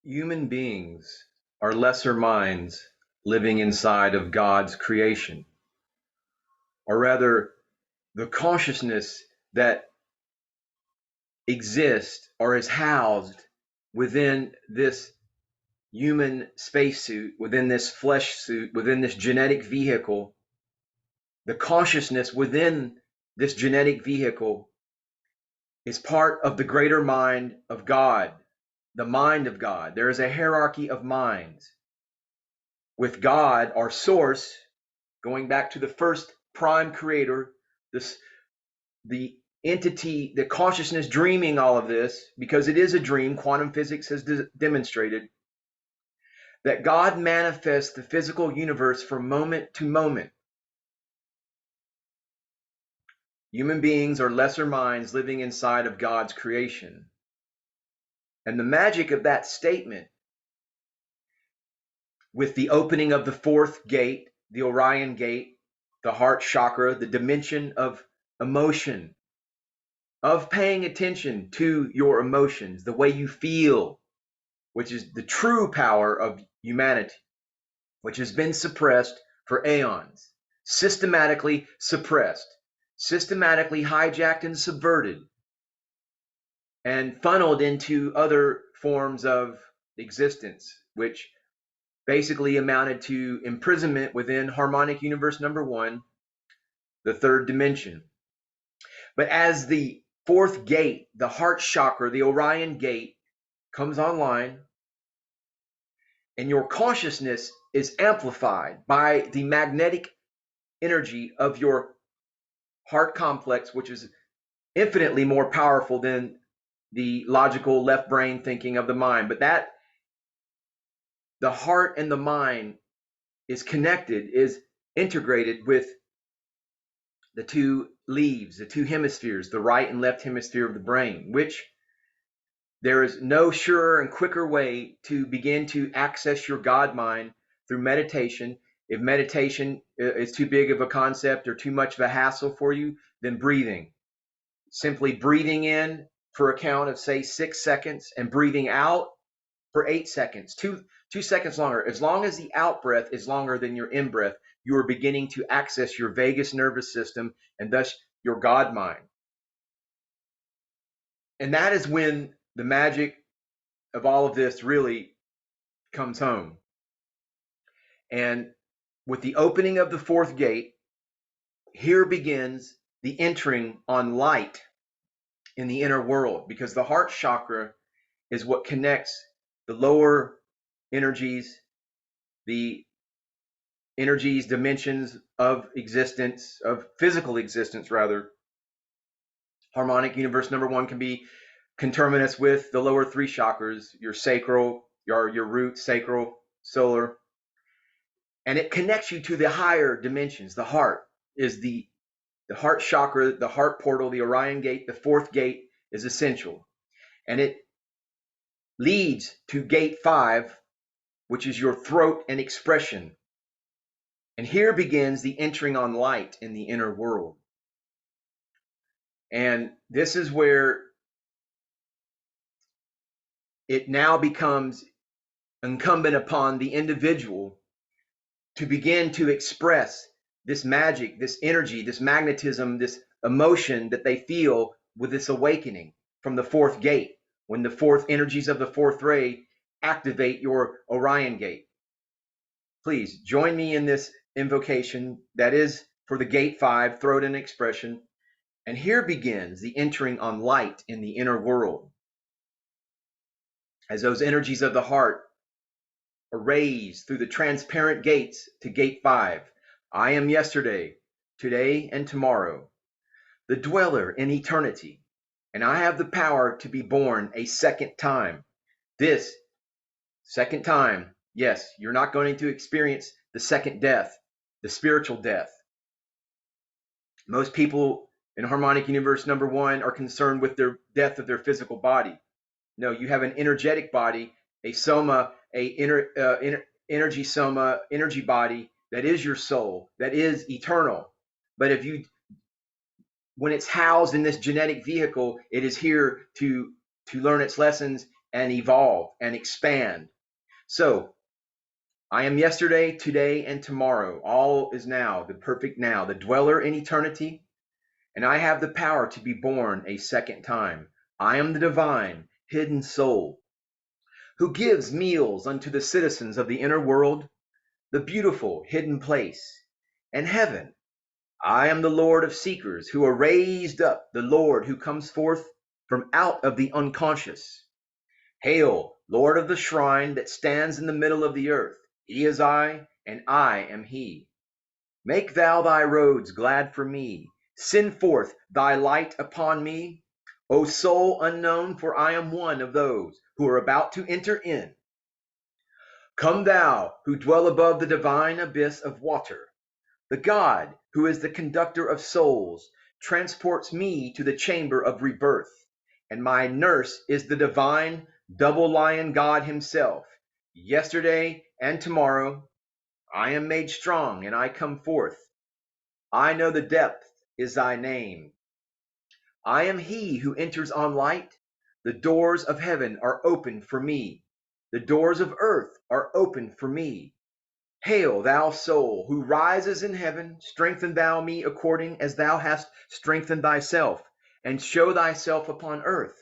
Human beings are lesser minds living inside of God's creation, or rather, the consciousness that exists or is housed within this human spacesuit, within this flesh suit, within this genetic vehicle. The consciousness within this genetic vehicle is part of the greater mind of God, the mind of God. There is a hierarchy of minds. With God, our source, going back to the first prime creator, the entity, the consciousness dreaming all of this, because it is a dream, quantum physics has demonstrated that God manifests the physical universe from moment to moment. Human beings are lesser minds living inside of God's creation. And the magic of that statement, with the opening of the fourth gate, the Orion gate, the heart chakra, the dimension of emotion, of paying attention to your emotions, the way you feel, which is the true power of humanity, which has been suppressed for aeons, systematically suppressed, systematically hijacked and subverted, and funneled into other forms of existence, which basically amounted to imprisonment within harmonic universe number one, the third dimension. But as the fourth gate, the heart chakra, the Orion gate, comes online, and your consciousness is amplified by the magnetic energy of your heart complex, which is infinitely more powerful than the logical left brain thinking of the mind. But that the heart and the mind is connected, is integrated with the two leaves, the two hemispheres, the right and left hemisphere of the brain, which there is no surer and quicker way to begin to access your God mind through meditation. If meditation is too big of a concept or too much of a hassle for you, then breathing. Simply breathing in for a count of, say, 6 seconds and breathing out for 8 seconds, two seconds longer. As long as the out breath is longer than your in breath, you are beginning to access your vagus nervous system and thus your God mind. And that is when the magic of all of this really comes home. And with the opening of the fourth gate, here begins the entering on light in the inner world, because the heart chakra is what connects the lower energies, the energies, dimensions of existence, of physical existence rather. Harmonic universe number one can be conterminous with the lower three chakras, your sacral, your root, sacral, solar, and it connects you to the higher dimensions. The heart is the heart chakra, the heart portal, the Orion gate, the fourth gate is essential. And it leads to gate 5, which is your throat and expression. And here begins the entering on light in the inner world. And this is where it now becomes incumbent upon the individual to begin to express this magic, this energy, this magnetism, this emotion that they feel with this awakening from the fourth gate, when the fourth energies of the fourth ray activate your Orion gate. Please join me in this invocation that is for the gate 5, throat and expression. And here begins the entering on light in the inner world. As those energies of the heart are raised through the transparent gates to gate 5. I am yesterday, today, and tomorrow, the dweller in eternity, and I have the power to be born a second time. This second time, yes, you're not going to experience the second death, the spiritual death. Most people in harmonic universe number one are concerned with their death of their physical body. No, you have an energetic body, a soma, energy soma, energy body that is your soul, that is eternal. But when it's housed in this genetic vehicle, it is here to learn its lessons and evolve and expand. So I am yesterday, today, and tomorrow. All is now, the perfect now, the dweller in eternity, and I have the power to be born a second time. I am the divine, hidden soul, who gives meals unto the citizens of the inner world, the beautiful hidden place, and heaven. I am the Lord of seekers, who are raised up, the Lord who comes forth from out of the unconscious. Hail, Lord of the shrine that stands in the middle of the earth. He is I, and I am he. Make thou thy roads glad for me. Send forth thy light upon me, O soul unknown, for I am one of those who are about to enter in. Come thou, who dwell above the divine abyss of water. The God, who is the conductor of souls, transports me to the chamber of rebirth, and my nurse is the divine double lion God himself. Yesterday and tomorrow, I am made strong and I come forth. I know the depth is thy name. I am he who enters on light. The doors of heaven are open for me. The doors of earth are open for me. Hail, thou soul, who rises in heaven, strengthen thou me according as thou hast strengthened thyself, and show thyself upon earth.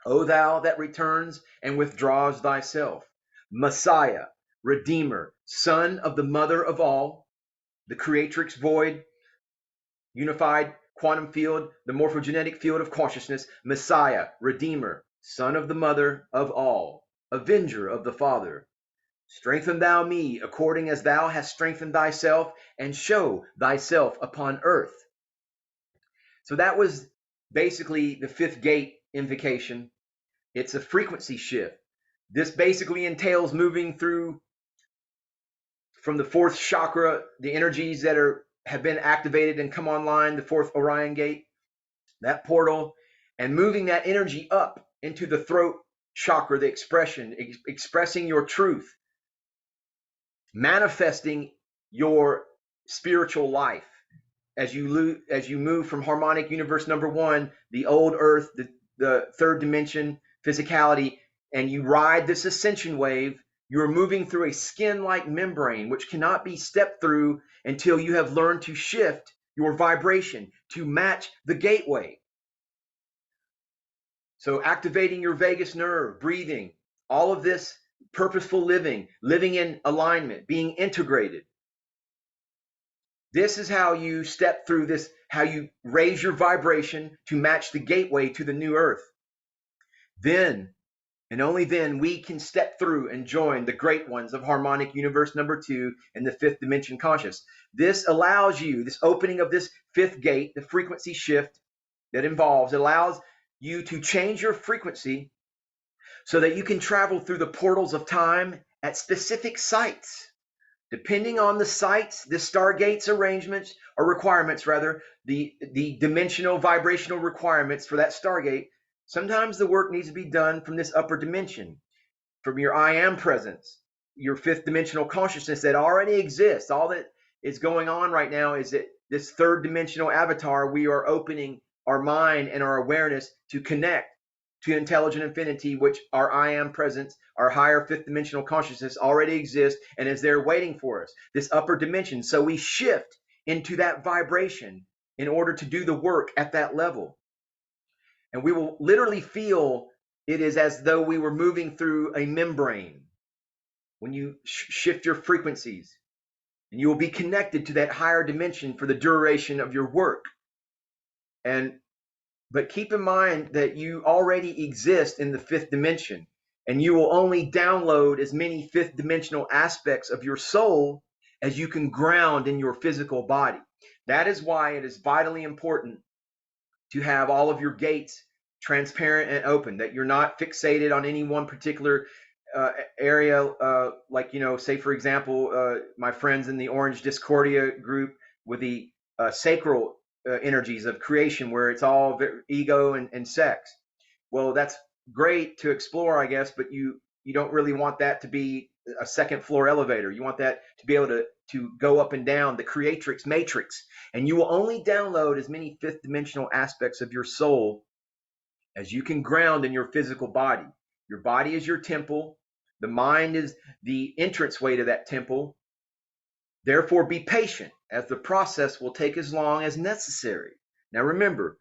O thou that returns and withdraws thyself, Messiah, Redeemer, Son of the Mother of all, the creatrix void, unified quantum field, the morphogenetic field of consciousness, Messiah, Redeemer, Son of the Mother of all, Avenger of the Father. Strengthen thou me according as thou hast strengthened thyself, and show thyself upon earth. So that was basically the fifth gate invocation. It's a frequency shift. This basically entails moving through from the fourth chakra, the energies that have been activated and come online, the fourth Orion gate, that portal, and moving that energy up into the throat chakra, the expression, expressing your truth, manifesting your spiritual life as you move from harmonic universe number one, the old earth, the third dimension, physicality, and you ride this ascension wave. You're moving through a skin-like membrane which cannot be stepped through until you have learned to shift your vibration to match the gateway. So activating your vagus nerve, breathing, all of this purposeful living in alignment, being integrated. This is how you step through this, how you raise your vibration to match the gateway to the new earth. Then, and only then, we can step through and join the great ones of harmonic universe number two and the fifth dimension conscious. This allows you, this opening of this fifth gate, the frequency shift that involves, allows you to change your frequency so that you can travel through the portals of time at specific sites. Depending on the sites, the stargates arrangements or requirements, rather, the dimensional vibrational requirements for that stargate, sometimes the work needs to be done from this upper dimension, from your I am presence, your fifth dimensional consciousness that already exists. All that is going on right now is that this third dimensional avatar, we are opening our mind and our awareness to connect to intelligent infinity, which our I am presence, our higher fifth dimensional consciousness already exists and is there waiting for us, this upper dimension. So we shift into that vibration in order to do the work at that level. And we will literally feel it is as though we were moving through a membrane when you shift your frequencies, and you will be connected to that higher dimension for the duration of your work. But keep in mind that you already exist in the fifth dimension, and you will only download as many fifth dimensional aspects of your soul as you can ground in your physical body. That is why it is vitally important to have all of your gates transparent and open, that you're not fixated on any one particular area, like, say, for example, my friends in the Orange Discordia group with the sacral energies of creation, where it's all ego and sex. Well, that's great to explore, I guess, but you don't really want that to be a second floor elevator. You want that to be able to go up and down the creatrix matrix, and you will only download as many fifth dimensional aspects of your soul as you can ground in your physical body. Your body is your temple. The mind is the entranceway to that temple. Therefore, be patient, as the process will take as long as necessary. Now remember,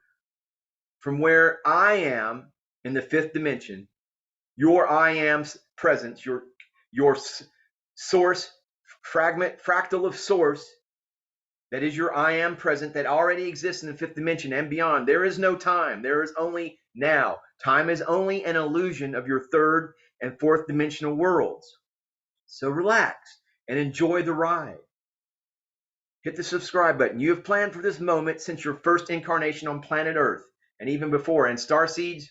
from where I am in the fifth dimension, your I am's presence, your source, fractal of source, that is your I am present that already exists in the fifth dimension and beyond. There is no time. There is only now. Time is only an illusion of your third and fourth dimensional worlds. So relax and enjoy the ride. Hit the subscribe button. You have planned for this moment since your first incarnation on planet Earth and even before. And starseeds,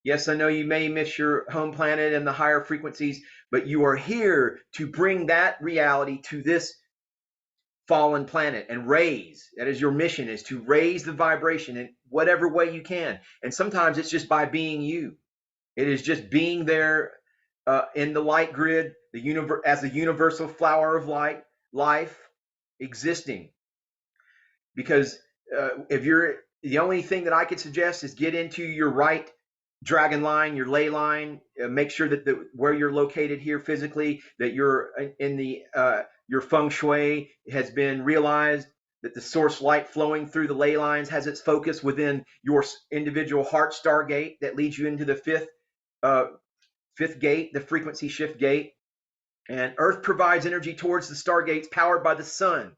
yes, I know you may miss your home planet and the higher frequencies, but you are here to bring that reality to this fallen planet and raise. That is your mission, is to raise the vibration in whatever way you can. And sometimes it's just by being you. It is just being there in the light grid, the universe, as a universal flower of light, life existing. Because if you're, the only thing that I could suggest is get into your right dragon line, your ley line. Make sure that where you're located here physically, that you're in the your feng shui has been realized, that the source light flowing through the ley lines has its focus within your individual heart star gate that leads you into the fifth gate, the frequency shift gate. And Earth provides energy towards the stargates powered by the sun.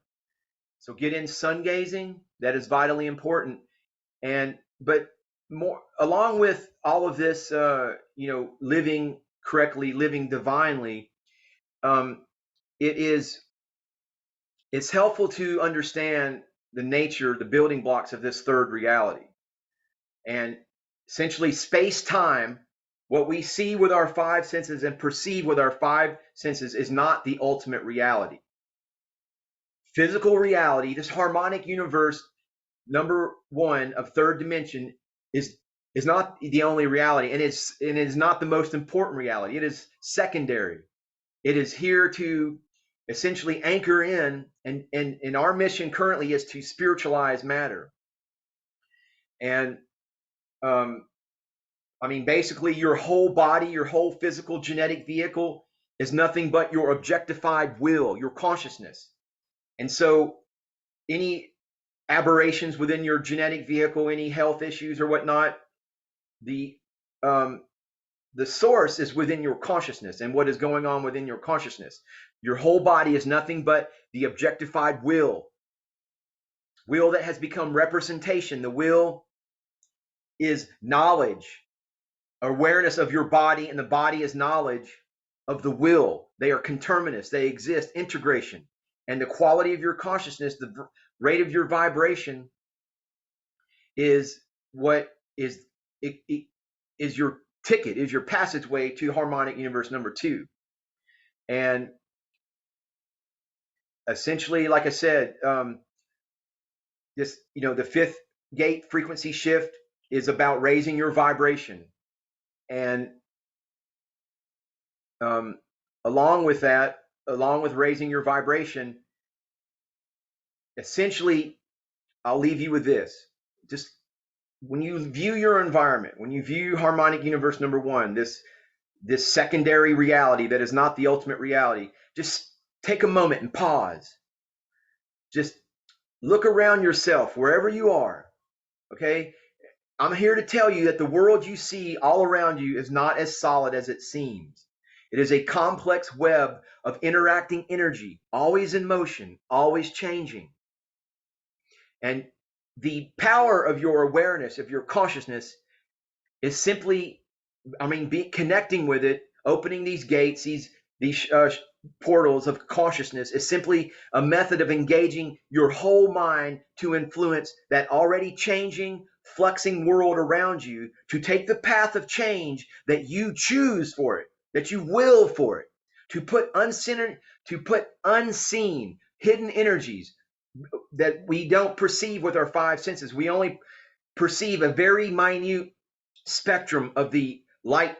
So get in sun gazing. That is vitally important. But more, along with all of this, living correctly, living divinely, it's helpful to understand the nature, the building blocks of this third reality. And essentially, space-time, what we see with our five senses and perceive with our five senses, is not the ultimate reality. Physical reality, this harmonic universe, number one of third dimension, is not the only reality, and it is not the most important reality. It is secondary. It is here to essentially anchor in, and our mission currently is to spiritualize matter. And basically your whole body, your whole physical genetic vehicle is nothing but your objectified will, your consciousness. And so any aberrations within your genetic vehicle, any health issues or whatnot, the source is within your consciousness and what is going on within your consciousness. Your whole body is nothing but the objectified will that has become representation. The will is knowledge, awareness of your body, and the body is knowledge of the will. They are conterminous, they exist, integration. And the quality of your consciousness, the rate of your vibration, is what is your ticket, is your passageway to harmonic universe number 2. And essentially, like I said, the fifth gate frequency shift is about raising your vibration. And along with raising your vibration, essentially, I'll leave you with this. Just when you view your environment, when you view harmonic universe number 1, this secondary reality that is not the ultimate reality, just take a moment and pause. Just look around yourself, wherever you are, okay? I'm here to tell you that the world you see all around you is not as solid as it seems. It is a complex web of interacting energy, always in motion, always changing. And the power of your awareness, of your consciousness, is simply, connecting with it, opening these gates, these portals of consciousness, is simply a method of engaging your whole mind to influence that already changing, fluxing world around you, to take the path of change that you choose for it, that you will for it, to put unseen, hidden energies that we don't perceive with our five senses. We only perceive a very minute spectrum of the light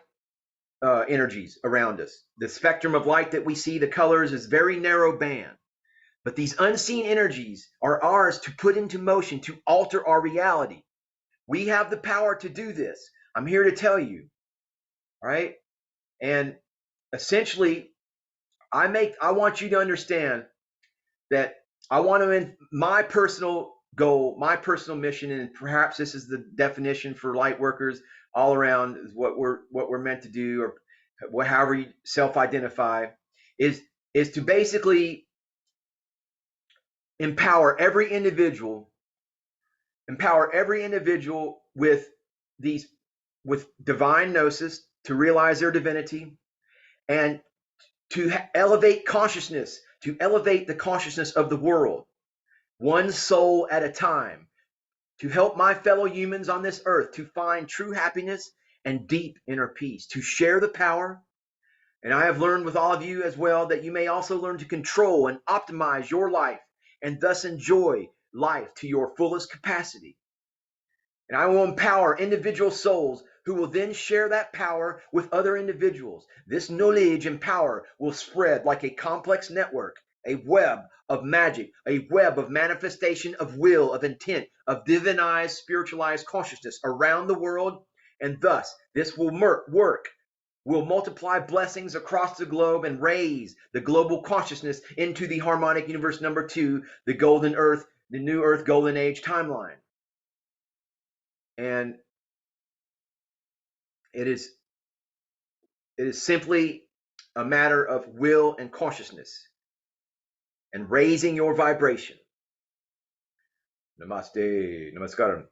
energies around us. The spectrum of light that we see, the colors, is very narrow band. But these unseen energies are ours to put into motion, to alter our reality. We have the power to do this. I'm here to tell you. All right? And essentially, I want you to understand that I want to, my personal goal, my personal mission, and perhaps this is the definition for light workers all around, is what we're meant to do, or however you self-identify, is to basically empower every individual with divine gnosis to realize their divinity, and to elevate consciousness, to elevate the consciousness of the world, one soul at a time, to help my fellow humans on this earth to find true happiness and deep inner peace, to share the power. And I have learned with all of you as well that you may also learn to control and optimize your life and thus enjoy life to your fullest capacity. And I will empower individual souls who will then share that power with other individuals. This knowledge and power will spread like a complex network, a web of magic, a web of manifestation of will, of intent, of divinized, spiritualized consciousness around the world. And thus, this will will multiply blessings across the globe and raise the global consciousness into the harmonic universe number 2, the golden earth, the new earth, golden age timeline. And it is simply a matter of will and consciousness and raising your vibration. Namaste, namaskaram.